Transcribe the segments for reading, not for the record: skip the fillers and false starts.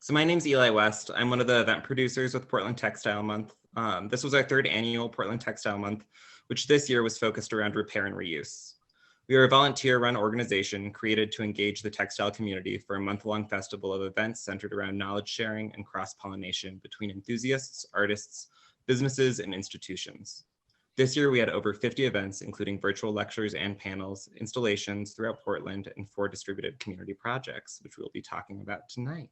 So my name's Eli West. I'm one of the event producers with Portland Textile Month. This was our third annual Portland Textile Month, which this year was focused around repair and reuse. We are a volunteer-run organization created to engage the textile community for a month-long festival of events centered around knowledge sharing and cross-pollination between enthusiasts, artists, businesses, and institutions. This year, we had over 50 events, including virtual lectures and panels, installations throughout Portland, and 4 distributed community projects, which we'll be talking about tonight.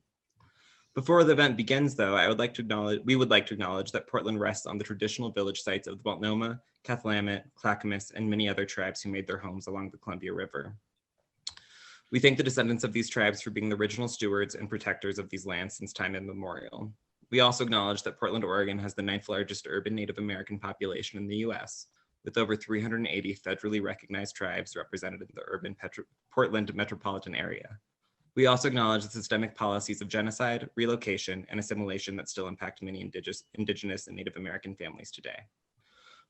Before the event begins, though, we would like to acknowledge that Portland rests on the traditional village sites of the Multnomah, Cathlamet, Clackamas, and many other tribes who made their homes along the Columbia River. We thank the descendants of these tribes for being the original stewards and protectors of these lands since time immemorial. We also acknowledge that Portland, Oregon has the 9th largest urban Native American population in the US, with over 380 federally recognized tribes represented in the urban Portland metropolitan area. We also acknowledge the systemic policies of genocide, relocation, and assimilation that still impact many Indigenous and Native American families today.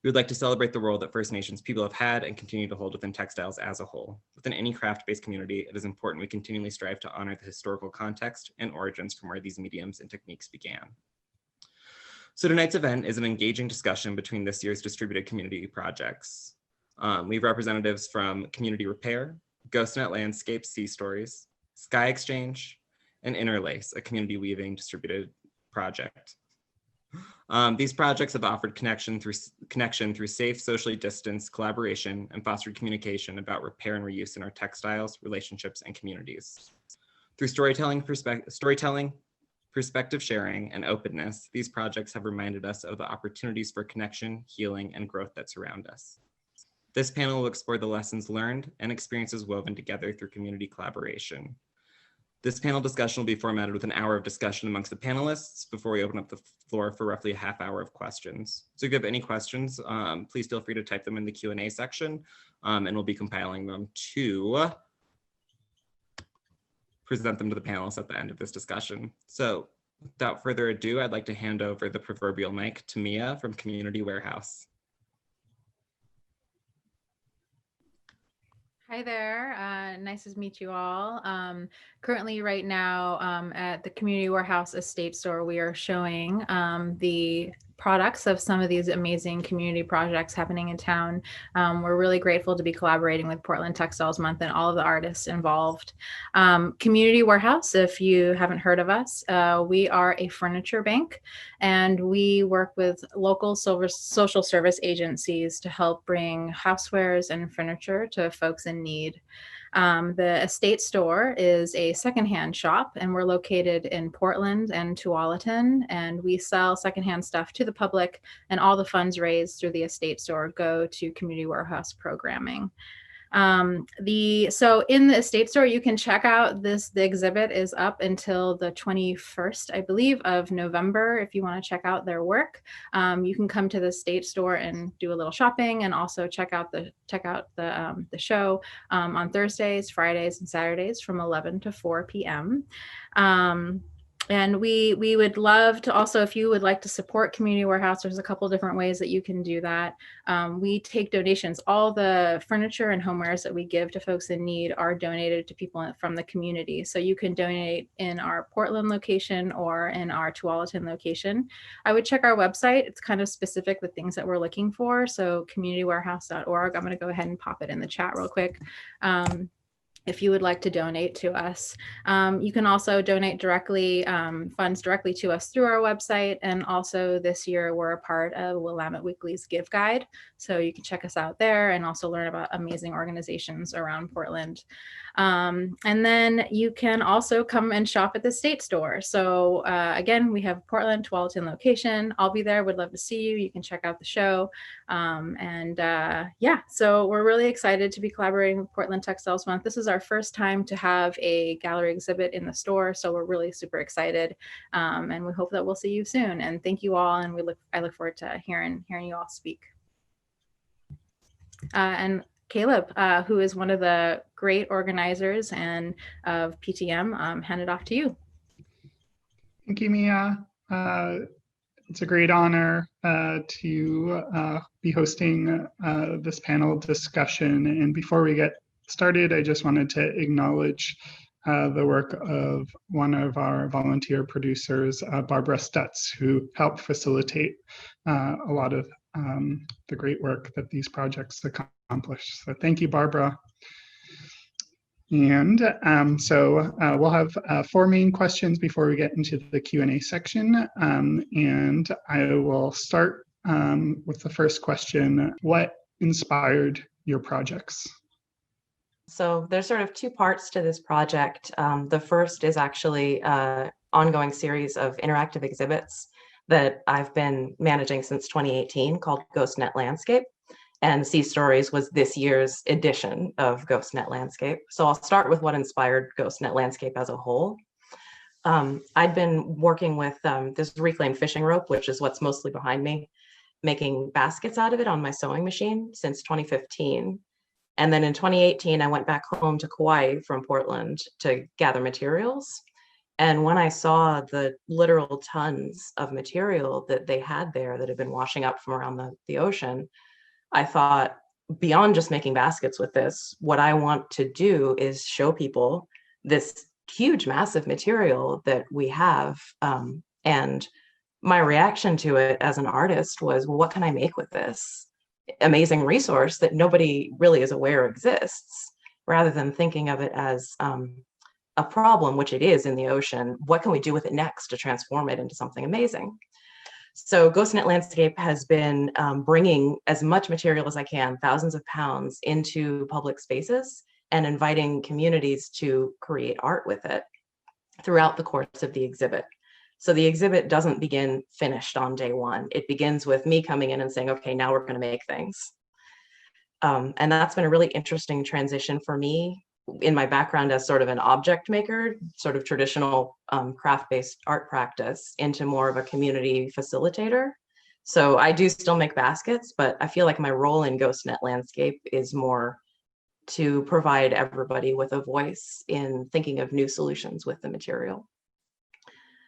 We would like to celebrate the role that First Nations people have had and continue to hold within textiles as a whole. Within any craft-based community, it is important we continually strive to honor the historical context and origins from where these mediums and techniques began. So tonight's event is an engaging discussion between this year's distributed community projects. We have representatives from Community Repair, GhostNet Landscape Sea Stories, Sky Exchange, and Interlace, a community weaving distributed project. These projects have offered connection through safe, socially distanced collaboration and fostered communication about repair and reuse in our textiles, relationships, and communities. Through storytelling, perspective sharing, and openness, these projects have reminded us of the opportunities for connection, healing, and growth that surround us. This panel will explore the lessons learned and experiences woven together through community collaboration. This panel discussion will be formatted with an hour of discussion amongst the panelists before we open up the floor for roughly a half hour of questions. So if you have any questions, please feel free to type them in the Q&A section, and we'll be compiling them to present them to the panelists at the end of this discussion. So without further ado, I'd like to hand over the proverbial mic to Mia from Community Warehouse. Hi there, nice to meet you all. Currently right now at the Community Warehouse Estate Store, we are showing the products of some of these amazing community projects happening in town. We're really grateful to be collaborating with Portland Textiles Month and all of the artists involved. Community Warehouse, if you haven't heard of us, we are a furniture bank, and we work with local social service agencies to help bring housewares and furniture to folks in need. The Estate Store is a secondhand shop, and we're located in Portland and Tualatin, and we sell secondhand stuff to the public, and all the funds raised through the Estate Store go to Community Warehouse programming. So in the Estate Store, you can check out the exhibit is up until the 21st, I believe, of November. If you want to check out their work, you can come to the Estate Store and do a little shopping, and also check out the show on Thursdays, Fridays, and Saturdays from 11 to 4 p.m. And we would love to also, if you would like to support Community Warehouse, there's a couple different ways that you can do that. We take donations. All the furniture and homewares that we give to folks in need are donated to people from the community. So you can donate in our Portland location or in our Tualatin location. I would check our website. It's kind of specific, the things that we're looking for. So communitywarehouse.org. I'm going to go ahead and pop it in the chat real quick. If you would like to donate to us. You can also donate directly, funds directly to us through our website. And also this year, we're a part of Willamette Weekly's Give Guide. So you can check us out there and also learn about amazing organizations around Portland. And then you can also come and shop at the Estate Store. So again, we have Portland, Tualatin location. I'll be there, would love to see you. You can check out the show. Yeah, so we're really excited to be collaborating with Portland Textiles Month. This is our first time to have a gallery exhibit in the store. So we're really super excited. And we hope that we'll see you soon. And thank you all. And I look forward to hearing you all speak. And Caleb, who is one of the great organizers and of PTM, hand it off to you. Thank you, Mia. It's a great honor to be hosting this panel discussion. And before we get started, I just wanted to acknowledge the work of one of our volunteer producers, Barbara Stutz, who helped facilitate a lot of the great work that these projects accomplish. So thank you, Barbara. And we'll have 4 main questions before we get into the Q&A section. And I will start with the first question. What inspired your projects? So there's sort of 2 parts to this project. The first is actually an ongoing series of interactive exhibits that I've been managing since 2018 called GhostNet Landscape. And Sea Stories was this year's edition of GhostNet Landscape. So I'll start with what inspired GhostNet Landscape as a whole. I'd been working with this reclaimed fishing rope, which is what's mostly behind me, making baskets out of it on my sewing machine since 2015. And then in 2018, I went back home to Kauai from Portland to gather materials. And when I saw the literal tons of material that they had there that had been washing up from around the ocean, I thought, beyond just making baskets with this, what I want to do is show people this huge, massive material that we have. And my reaction to it as an artist was, well, what can I make with this amazing resource that nobody really is aware exists? Rather than thinking of it as a problem, which it is in the ocean, what can we do with it next to transform it into something amazing? So GhostNet Landscape has been bringing as much material as I can, thousands of pounds, into public spaces and inviting communities to create art with it throughout the course of the exhibit. So the exhibit doesn't begin finished on day 1. It begins with me coming in and saying, okay, now we're going to make things. And that's been a really interesting transition for me in my background as sort of an object maker, sort of traditional craft-based art practice, into more of a community facilitator. So I do still make baskets, but I feel like my role in GhostNet Landscape is more to provide everybody with a voice in thinking of new solutions with the material.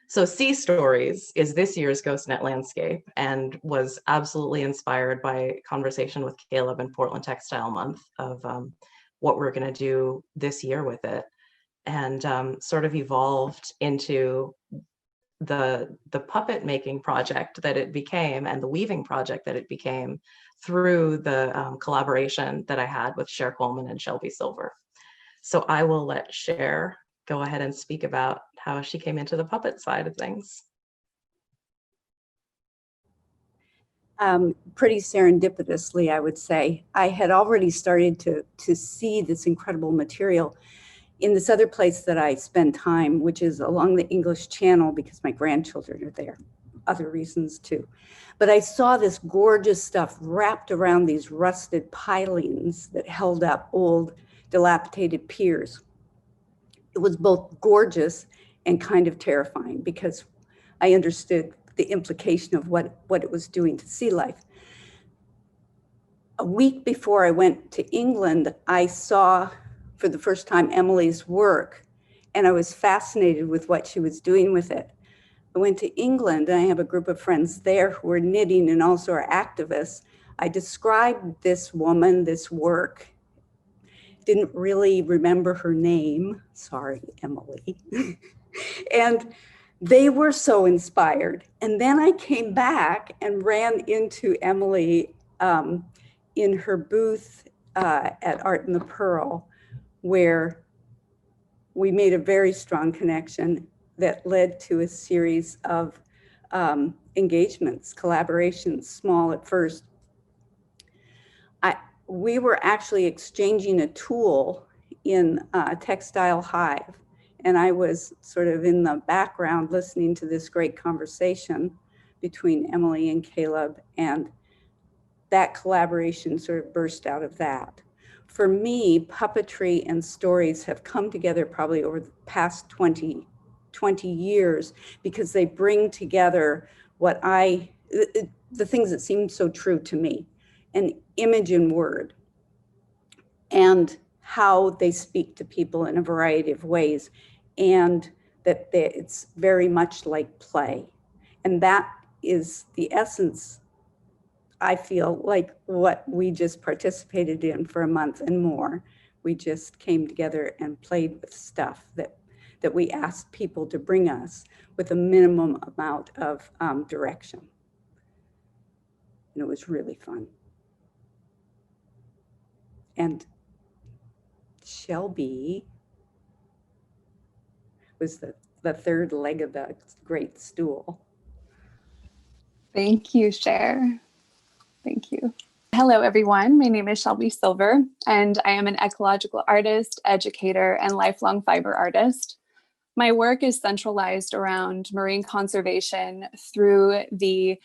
So Sea Stories is this year's GhostNet Landscape and was absolutely inspired by conversation with Caleb and Portland Textile Month of what we're going to do this year with it, and sort of evolved into the puppet making project that it became and the weaving project that it became through the collaboration that I had with Cher Coleman and Shelby Silver. So I will let Cher go ahead and speak about how she came into the puppet side of things. Pretty serendipitously, I would say. I had already started to see this incredible material in this other place that I spend time, which is along the English Channel, because my grandchildren are there, other reasons too. But I saw this gorgeous stuff wrapped around these rusted pilings that held up old dilapidated piers. It was both gorgeous and kind of terrifying, because I understood the implication of what it was doing to sea life. A week before I went to England, I saw for the first time Emily's work, and I was fascinated with what she was doing with it. I went to England, and I have a group of friends there who are knitting and also are activists. I described this woman, this work, didn't really remember her name. Sorry, Emily. And they were so inspired. And then I came back and ran into Emily in her booth at Art in the Pearl, where we made a very strong connection that led to a series of engagements, collaborations, small at first. We were actually exchanging a tool in Textile Hive, and I was sort of in the background listening to this great conversation between Emily and Caleb, and that collaboration sort of burst out of that. For me, puppetry and stories have come together probably over the past 20 years, because they bring together the things that seem so true to me, an image and word, and how they speak to people in a variety of ways, and that it's very much like play. And that is the essence, I feel like, what we just participated in for a month and more, We just came together and played with stuff that we asked people to bring us with a minimum amount of direction. And it was really fun. And Shelby was the third leg of the great stool. Thank you, Cher. Thank you. Hello, everyone. My name is Shelby Silver, and I am an ecological artist, educator, and lifelong fiber artist. My work is centralized around marine conservation through the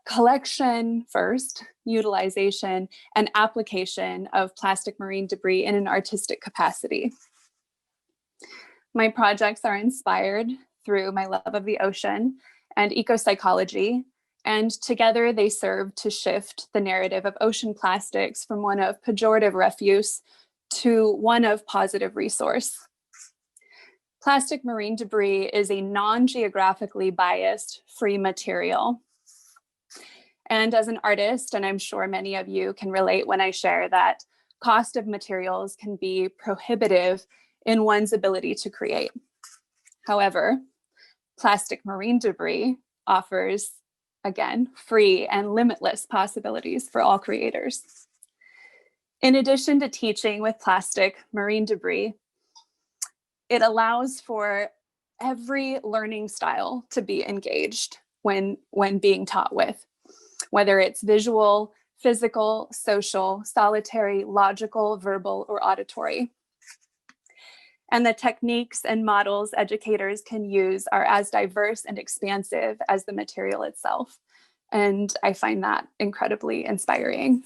collection first, utilization, and application of plastic marine debris in an artistic capacity. My projects are inspired through my love of the ocean and ecopsychology, and together they serve to shift the narrative of ocean plastics from one of pejorative refuse to one of positive resource. Plastic marine debris is a non-geographically biased free material. And as an artist, and I'm sure many of you can relate when I share that cost of materials can be prohibitive in one's ability to create. However, plastic marine debris offers, again, free and limitless possibilities for all creators. In addition to teaching with plastic marine debris, it allows for every learning style to be engaged when being taught with, whether it's visual, physical, social, solitary, logical, verbal, or auditory. And the techniques and models educators can use are as diverse and expansive as the material itself. And I find that incredibly inspiring.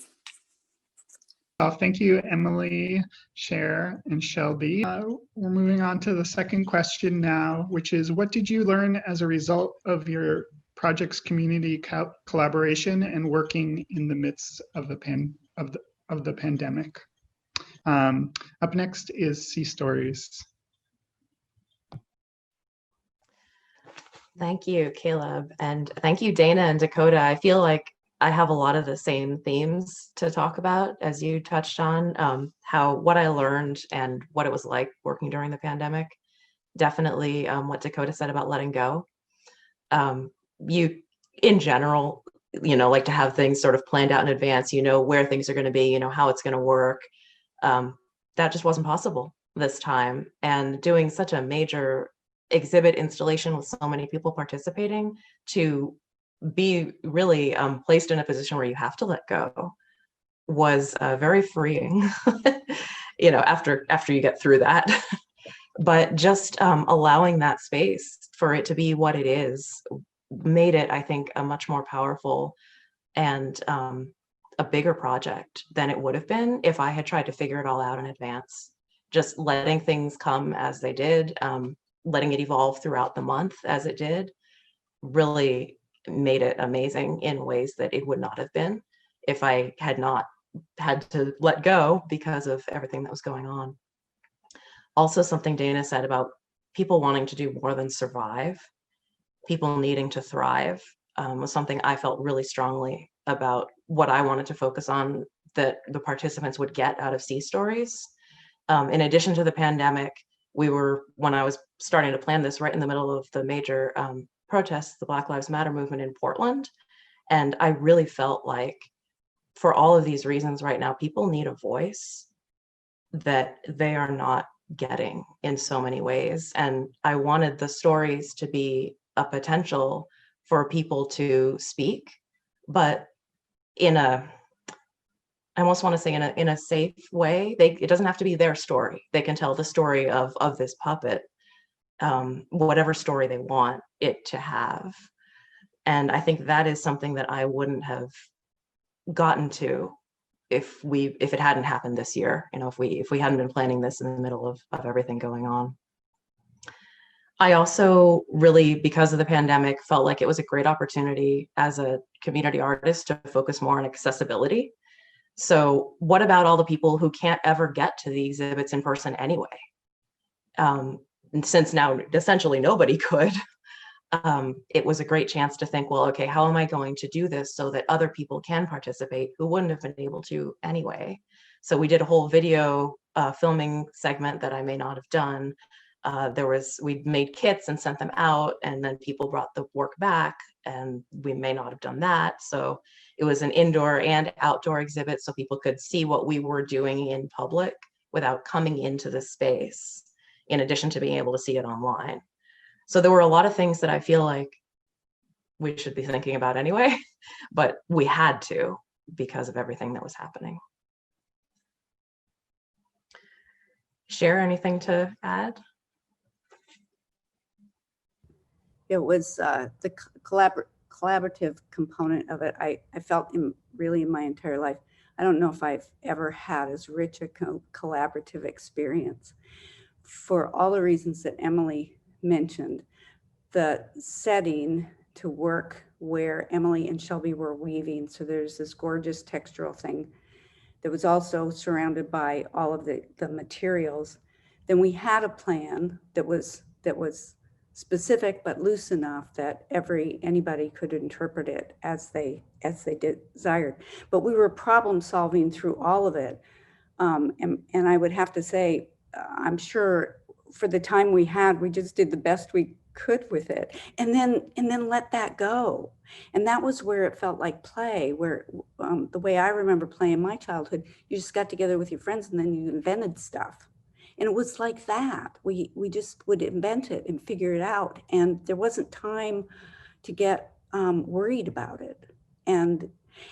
Thank you, Emily, Cher, and Shelby. We're moving on to the second question now, which is, what did you learn as a result of your project's community collaboration and working in the midst of the pandemic? Up next is Sea Stories. Thank you, Caleb. And thank you, Dana and Dakota. I feel like I have a lot of the same themes to talk about as you touched on, what I learned and what it was like working during the pandemic. Definitely what Dakota said about letting go. You, in general, like to have things sort of planned out in advance, where things are going to be, how it's going to work. That just wasn't possible this time. And doing such a major exhibit installation with so many people participating, to be really placed in a position where you have to let go was very freeing, after you get through that. But just allowing that space for it to be what it is made it, I think, a much more powerful and a bigger project than it would have been if I had tried to figure it all out in advance. Just letting things come as they did, letting it evolve throughout the month as it did, really made it amazing in ways that it would not have been if I had not had to let go because of everything that was going on. Also, something Dana said about people wanting to do more than survive, people needing to thrive, was something I felt really strongly about what I wanted to focus on, that the participants would get out of Sea Stories. In addition to the pandemic, when I was starting to plan this, right in the middle of the major protests, the Black Lives Matter movement in Portland. And I really felt like, for all of these reasons right now, people need a voice that they are not getting in so many ways. And I wanted the stories to be a potential for people to speak, but I almost want to say in a safe way. It doesn't have to be their story. They can tell the story of this puppet, whatever story they want it to have. And I think that is something that I wouldn't have gotten to if it hadn't happened this year, if we hadn't been planning this in the middle of everything going on. I also really, because of the pandemic, felt like it was a great opportunity as a community artist to focus more on accessibility. So what about all the people who can't ever get to the exhibits in person anyway? And since now essentially nobody could, it was a great chance to think, well, okay, how am I going to do this so that other people can participate who wouldn't have been able to anyway? So we did a whole video filming segment that I may not have done. We made kits and sent them out, and then people brought the work back, and we may not have done that. So it was an indoor and outdoor exhibit, so people could see what we were doing in public without coming into the space, in addition to being able to see it online. So there were a lot of things that I feel like we should be thinking about anyway, but we had to because of everything that was happening. Share anything to add? It was the collaborative component of it. I felt really in my entire life. I don't know if I've ever had as rich a collaborative experience, for all the reasons that Emily mentioned. The setting to work where Emily and Shelby were weaving, so there's this gorgeous textural thing that was also surrounded by all of the materials. Then we had a plan that was specific but loose enough that anybody could interpret it as they desired. But we were problem solving through all of it. And I would have to say, I'm sure for the time we had, we just did the best we could with it, and then let that go. And that was where it felt like play, where the way I remember playing my childhood, you just got together with your friends and then you invented stuff. And it was like that. We just would invent it and figure it out. And there wasn't time to get worried about it. And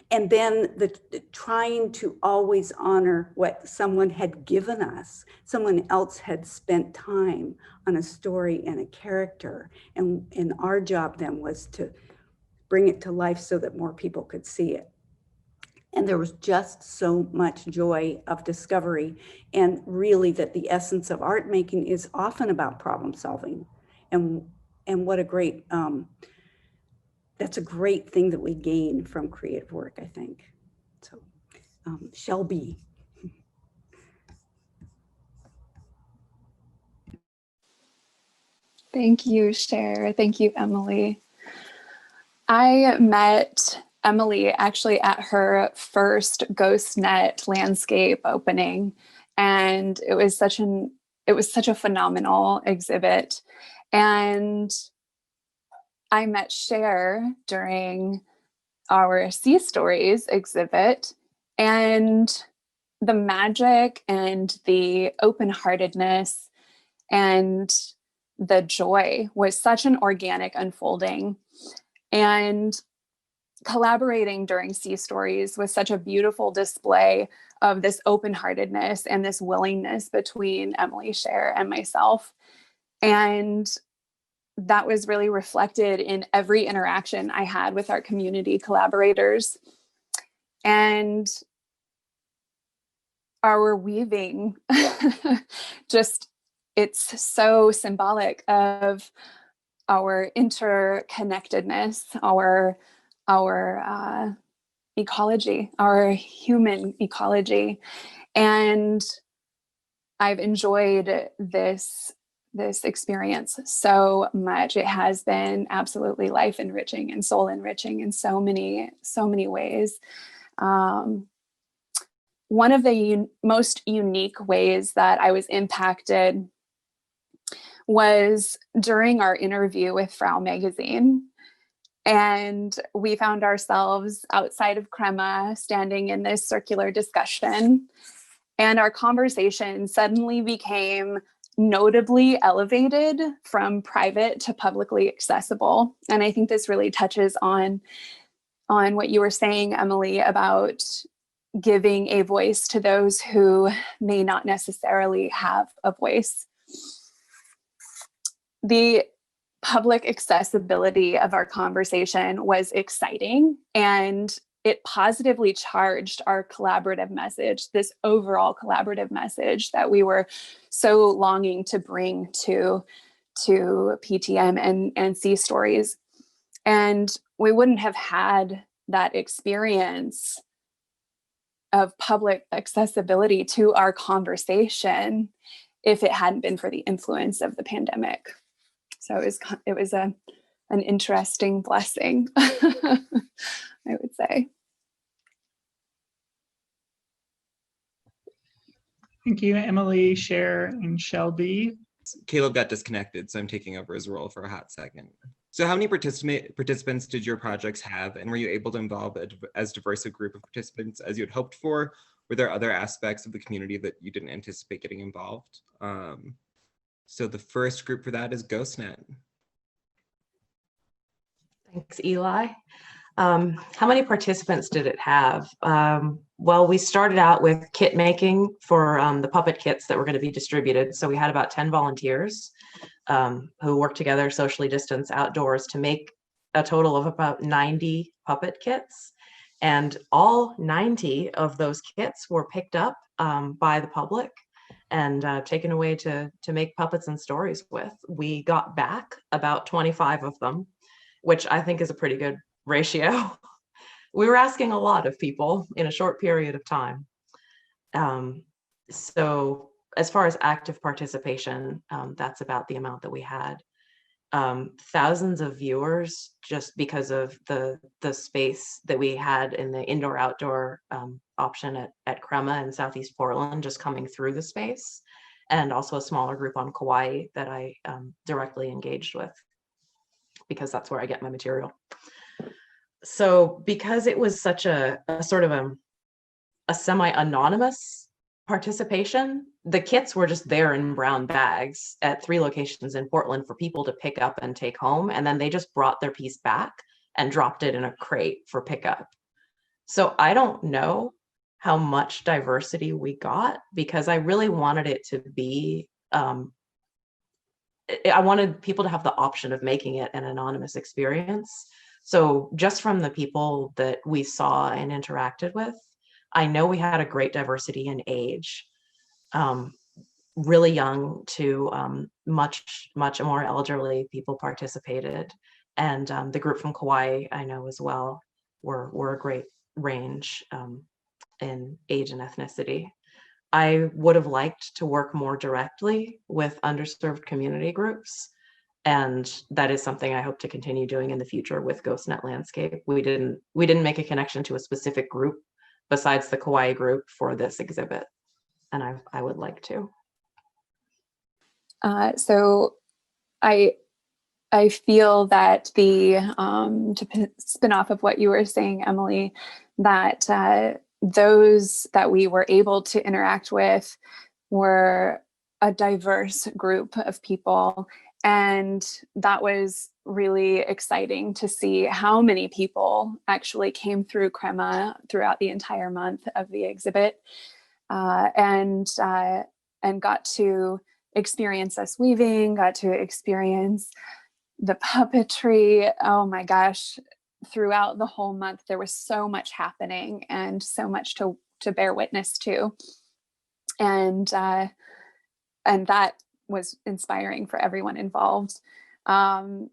then the trying to always honor what someone had given us. Someone else had spent time on a story and a character. And our job then was to bring it to life so that more people could see it. And there was just so much joy of discovery, and really that the essence of art making is often about problem solving. And what a great, that's a great thing that we gain from creative work, I think. So, Shelby. Thank you, Cher. Thank you, Emily. I met Emily actually at her first GhostNet landscape opening, and it was such a phenomenal exhibit. And I met Cher during our Sea Stories exhibit, and the magic and the open-heartedness and the joy was such an organic unfolding. And collaborating during Sea Stories was such a beautiful display of this open-heartedness and this willingness between Emily, Cher, and myself. And that was really reflected in every interaction I had with our community collaborators. And our weaving, it's so symbolic of our interconnectedness, our ecology, our human ecology. And I've enjoyed this experience so much. It has been absolutely life enriching and soul enriching in so many ways. One of the most unique ways that I was impacted was during our interview with Frau magazine. And we found ourselves outside of Crema, standing in this circular discussion. And our conversation suddenly became notably elevated from private to publicly accessible. And I think this really touches on what you were saying, Emily, about giving a voice to those who may not necessarily have a voice. The public accessibility of our conversation was exciting, and it positively charged our collaborative message, this overall collaborative message that we were so longing to bring to PTM and Sea Stories. And we wouldn't have had that experience of public accessibility to our conversation if it hadn't been for the influence of the pandemic. So it was an interesting blessing, I would say. Thank you, Emily, Cher, and Shelby. Caleb got disconnected, so I'm taking over his role for a hot second. So how many participants did your projects have, and were you able to involve as diverse a group of participants as you had hoped for? Were there other aspects of the community that you didn't anticipate getting involved? So the first group for that is GhostNet. Thanks, Eli. How many participants did it have? Well, we started out with kit making for the puppet kits that were going to be distributed. So we had about 10 volunteers who worked together socially distanced outdoors to make a total of about 90 puppet kits. And all 90 of those kits were picked up by the public and taken away to make puppets and stories with. We got back about 25 of them, which I think is a pretty good ratio. We were asking a lot of people in a short period of time. So as far as active participation, that's about the amount that we had. Thousands of viewers just because of the space that we had in the indoor-outdoor option at Crema in Southeast Portland, just coming through the space, and also a smaller group on Kauai that I directly engaged with, because that's where I get my material. So because it was such a sort of a semi-anonymous participation, the kits were just there in brown bags at 3 locations in Portland for people to pick up and take home. And then they just brought their piece back and dropped it in a crate for pickup. So I don't know how much diversity we got, because I really wanted it to be, I wanted people to have the option of making it an anonymous experience. So just from the people that we saw and interacted with, I know we had a great diversity in age, really young to much more elderly people participated. And the group from Kauai, I know as well, were a great range in age and ethnicity. I would have liked to work more directly with underserved community groups. And that is something I hope to continue doing in the future with GhostNet Landscape. We didn't make a connection to a specific group besides the Kauai group for this exhibit, and I would like to. So I feel that to spin off of what you were saying, Emily, that those that we were able to interact with were a diverse group of people. And that was really exciting to see how many people actually came through Crema throughout the entire month of the exhibit, and got to experience us weaving, got to experience the puppetry. Oh my gosh, throughout the whole month, there was so much happening and so much to bear witness to. And that was inspiring for everyone involved. And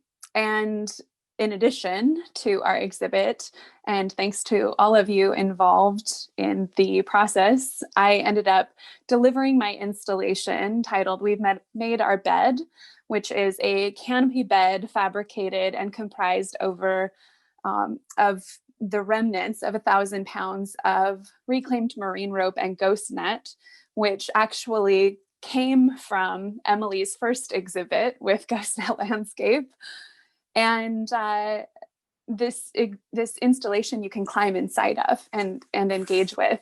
in addition to our exhibit, and thanks to all of you involved in the process, I ended up delivering my installation titled "We've Made Our Bed," which is a canopy bed fabricated and comprised of the remnants of 1,000 pounds of reclaimed marine rope and ghost net, which actually came from Emily's first exhibit with GhostNet Landscape. And this installation you can climb inside of and engage with.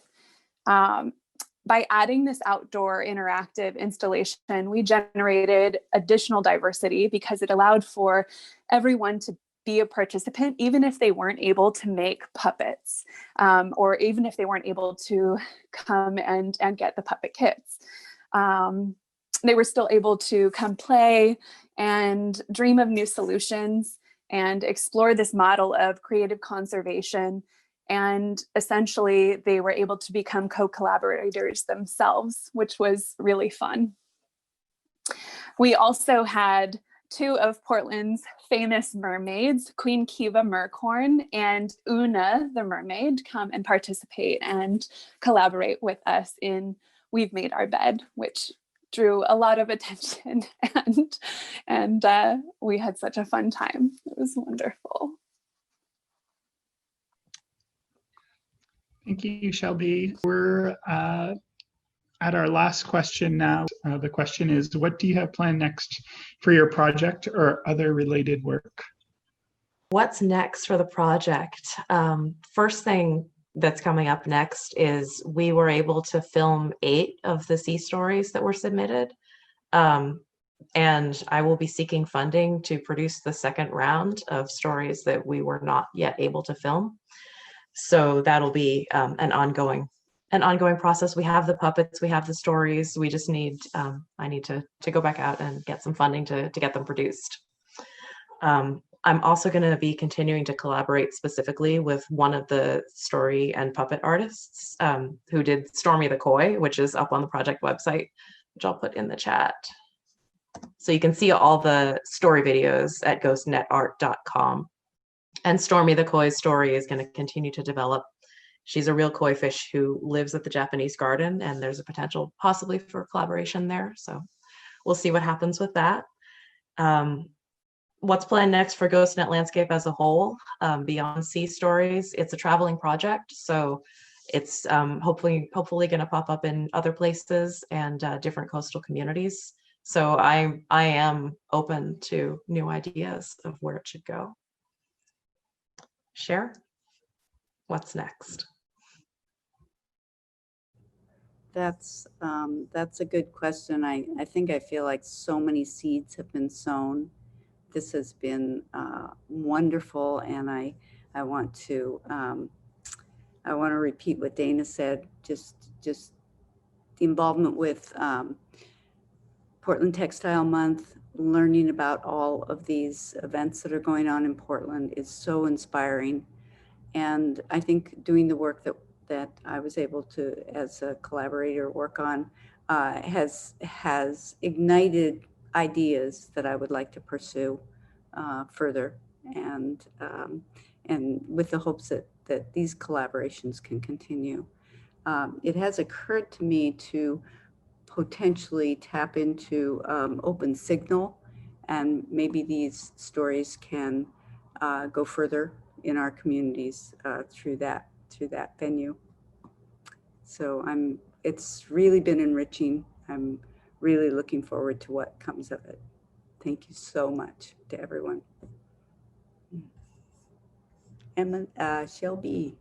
By adding this outdoor interactive installation, we generated additional diversity because it allowed for everyone to be a participant, even if they weren't able to make puppets, or even if they weren't able to come and get the puppet kits. They were still able to come play and dream of new solutions and explore this model of creative conservation. And essentially, they were able to become co-collaborators themselves, which was really fun. We also had 2 of Portland's famous mermaids, Queen Kiva Merkhorn and Una the mermaid, come and participate and collaborate with us in "We've Made Our Bed," which drew a lot of attention, and we had such a fun time. It was wonderful. Thank you, Shelby. We're at our last question now. The question is, what do you have planned next for your project or other related work? What's next for the project? First thing that's coming up next is we were able to film 8 of the sea stories that were submitted. And I will be seeking funding to produce the second round of stories that we were not yet able to film. So that'll be an ongoing process. We have the puppets, we have the stories. We just need, I need to go back out and get some funding to get them produced. I'm also going to be continuing to collaborate specifically with one of the story and puppet artists who did Stormy the Koi, which is up on the project website, which I'll put in the chat. So you can see all the story videos at ghostnetart.com. And Stormy the Koi's story is going to continue to develop. She's a real koi fish who lives at the Japanese garden, and there's a potential possibly for collaboration there. So we'll see what happens with that. What's planned next for GhostNet Landscape as a whole, beyond sea stories? It's a traveling project, so it's hopefully going to pop up in other places and different coastal communities. So I am open to new ideas of where it should go. Cher, what's next? That's a good question. I think I feel like so many seeds have been sown. This has been wonderful, and I want to repeat what Dana said. Just the involvement with Portland Textile Month, learning about all of these events that are going on in Portland is so inspiring. And I think doing the work that I was able to, as a collaborator, work on has ignited ideas that I would like to pursue further, and with the hopes that these collaborations can continue. It has occurred to me to potentially tap into open signal, and maybe these stories can go further in our communities through that venue. So it's really been enriching. I'm really looking forward to what comes of it. Thank you so much to everyone. Emma, Shelby.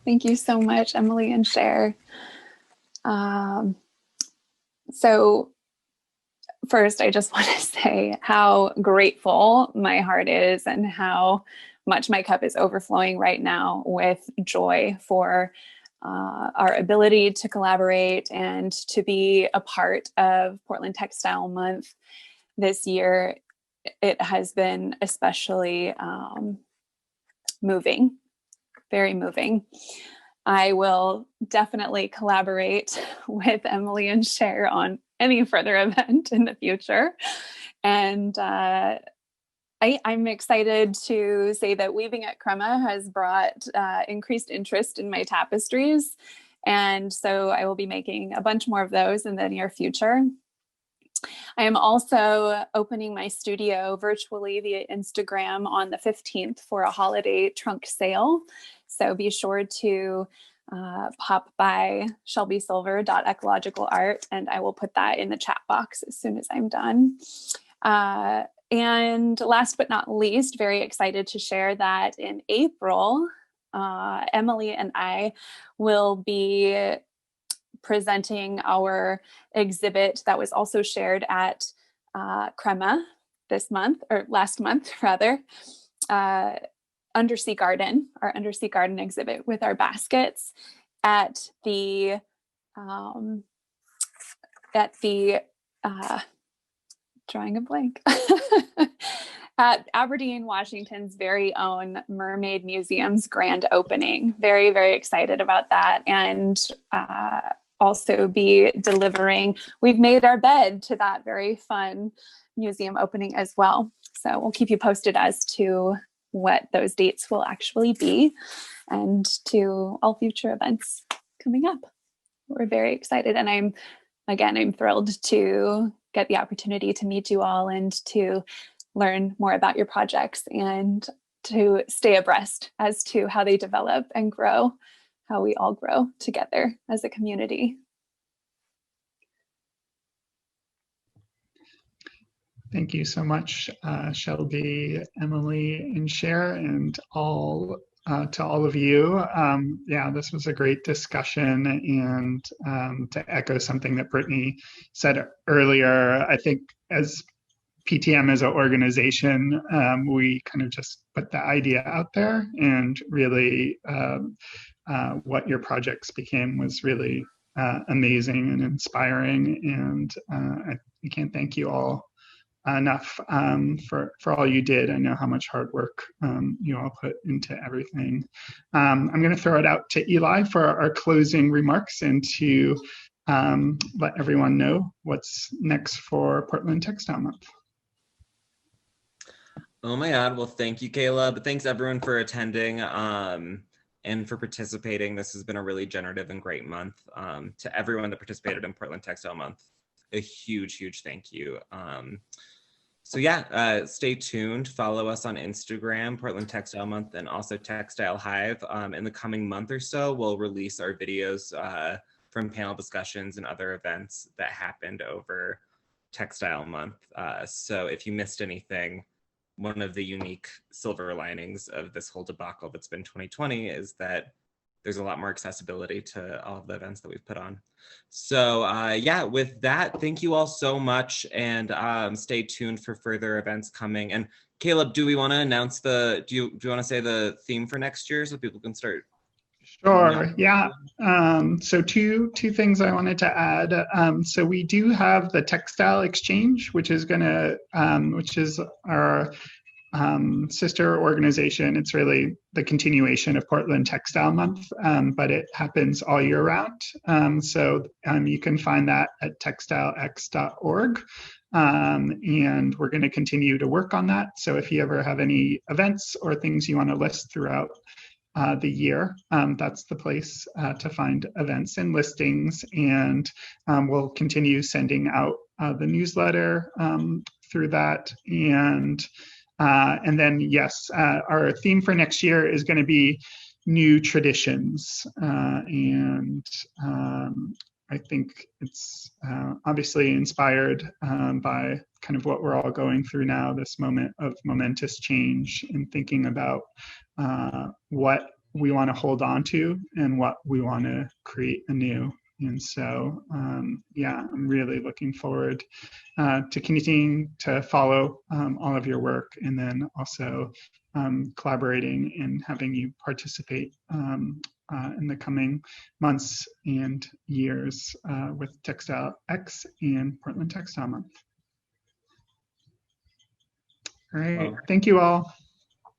Thank you so much, Emily and Cher. So first, I just want to say how grateful my heart is and how much my cup is overflowing right now with joy for our ability to collaborate and to be a part of Portland Textile Month this year. It has been especially moving, very moving. I will definitely collaborate with Emily and Cher on any further event in the future. And I'm excited to say that weaving at Crema has brought increased interest in my tapestries. And so I will be making a bunch more of those in the near future. I am also opening my studio virtually via Instagram on the 15th for a holiday trunk sale. So be sure to pop by shelbysilver.ecologicalart, and I will put that in the chat box as soon as I'm done. And last but not least, very excited to share that in April, Emily and I will be presenting our exhibit that was also shared at Crema this month, or last month rather, Undersea Garden, our Undersea Garden exhibit with our baskets at the drawing a blank at Aberdeen, Washington's very own Mermaid Museum's grand opening. Very, very excited about that. And also be delivering, we've made our bed to that very fun museum opening as well. So we'll keep you posted as to what those dates will actually be and to all future events coming up. We're very excited. And I'm thrilled to get the opportunity to meet you all and to learn more about your projects and to stay abreast as to how they develop and grow, how we all grow together as a community. Thank you so much, Shelby, Emily, and Cher, and all to all of you. Yeah, this was a great discussion, and to echo something that Brittany said earlier, I think as PTM as an organization, we kind of just put the idea out there, and really what your projects became was really amazing and inspiring, and I can't thank you all enough for all you did. I know how much hard work you all put into everything. I'm going to throw it out to Eli for our closing remarks and to let everyone know what's next for Portland Textile Month. Oh my God. Well, thank you, Caleb. Thanks everyone for attending and for participating. This has been a really generative and great month. To everyone that participated in Portland Textile Month, a huge, huge thank you. So yeah, stay tuned. Follow us on Instagram, Portland Textile Month, and also Textile Hive. In the coming month or so, we'll release our videos from panel discussions and other events that happened over Textile Month. So if you missed anything, one of the unique silver linings of this whole debacle that's been 2020 is that there's a lot more accessibility to all of the events that we've put on. So yeah, with that, thank you all so much, and stay tuned for further events coming. And Caleb, do we want to announce do you want to say the theme for next year so people can start? Sure, yeah. So two things I wanted to add. So we do have the Textile Exchange, which is our sister organization. It's really the continuation of Portland Textile Month, but it happens all year round. So you can find that at textilex.org. And we're going to continue to work on that. So if you ever have any events or things you want to list throughout the year, that's the place to find events and listings. And we'll continue sending out the newsletter through that. And then, yes, our theme for next year is going to be new traditions. And I think it's obviously inspired by kind of what we're all going through now, this moment of momentous change, and thinking about what we want to hold on to and what we want to create anew. And so, yeah, I'm really looking forward to continuing to follow all of your work, and then also collaborating and having you participate in the coming months and years with Textile X and Portland Textile Month. All right, thank you all.